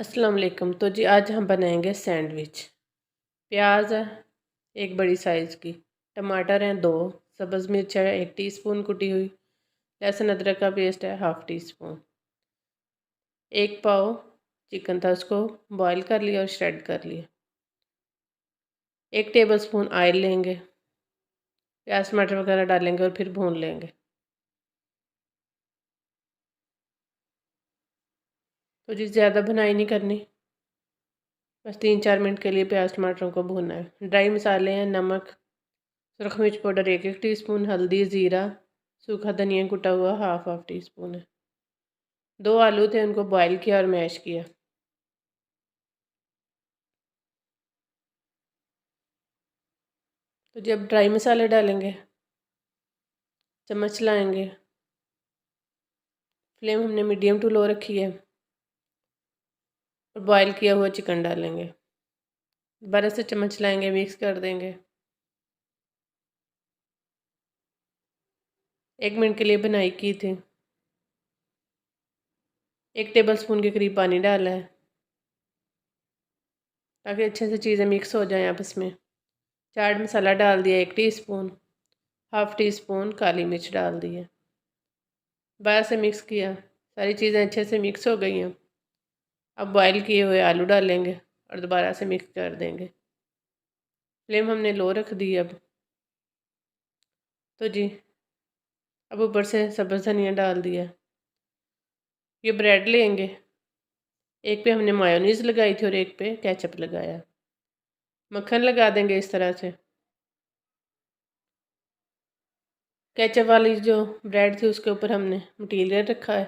अस्सलाम वालेकुम। तो जी आज हम बनाएंगे सैंडविच। प्याज है एक बड़ी साइज़ की, टमाटर हैं 2, सब्ज़ मिर्च है 1 टीस्पून कुटी हुई, लहसुन अदरक का पेस्ट है हाफ़ टी स्पून, 1 पाव चिकन था उसको बॉईल कर लिया और श्रेड कर लिया, 1 टेबलस्पून ऑयल लेंगे, प्याज टमाटर वगैरह डालेंगे और फिर भून लेंगे। तो जी ज़्यादा भुनाई नहीं करनी, बस 3-4 मिनट के लिए प्याज टमाटरों को भूनना है। ड्राई मसाले हैं नमक, सुरख मिर्च पाउडर 1-1 टीस्पून, हल्दी, ज़ीरा, सूखा धनिया कुटा हुआ हाफ़ टी स्पून है। 2 आलू थे उनको बॉईल किया और मैश किया। तो जब ड्राई मसाले डालेंगे, चम्मच लाएंगे, फ्लेम हमने मीडियम टू लो रखी है और बॉईल किया हुआ चिकन डालेंगे। दोबारा से चम्मच लाएंगे, मिक्स कर देंगे। 1 मिनट के लिए बनाई की थी। 1 टेबलस्पून के करीब पानी डाला है ताकि अच्छे से चीज़ें मिक्स हो जाएं आपस में। चाट मसाला डाल दिया 1 टीस्पून, हाफ़ टी स्पून काली मिर्च डाल दी है। दोबारा से मिक्स किया, सारी चीज़ें अच्छे से मिक्स हो गई हैं। अब बॉईल किए हुए आलू डालेंगे और दोबारा से मिक्स कर देंगे। फ्लेम हमने लो रख दी अब। तो जी अब ऊपर से सब्ज़ धनिया डाल दिया। ये ब्रेड लेंगे, एक पे हमने मायोनीज़ लगाई थी और एक पे केचप लगाया। मक्खन लगा देंगे इस तरह से। केचप वाली जो ब्रेड थी उसके ऊपर हमने मटीरियल रखा है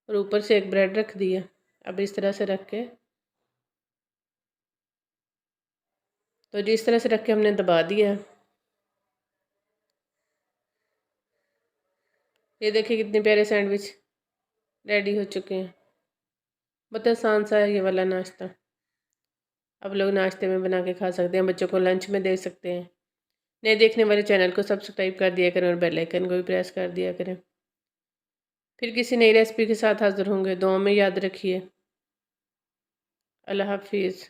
और ऊपर से एक ब्रेड रख दी है। अब इस तरह से रख के, तो जी इस तरह से रख के हमने दबा दिया। ये देखिए कितने प्यारे सैंडविच रेडी हो चुके हैं। बहुत आसान सा है ये वाला नाश्ता। अब लोग नाश्ते में बना के खा सकते हैं, बच्चों को लंच में दे सकते हैं। नए देखने वाले चैनल को सब्सक्राइब कर दिया करें और बेल आइकन को भी प्रेस कर दिया करें। फिर किसी नई रेसिपी के साथ हाज़िर होंगे। दुआ में याद रखिए। अल्लाह हाफिज़।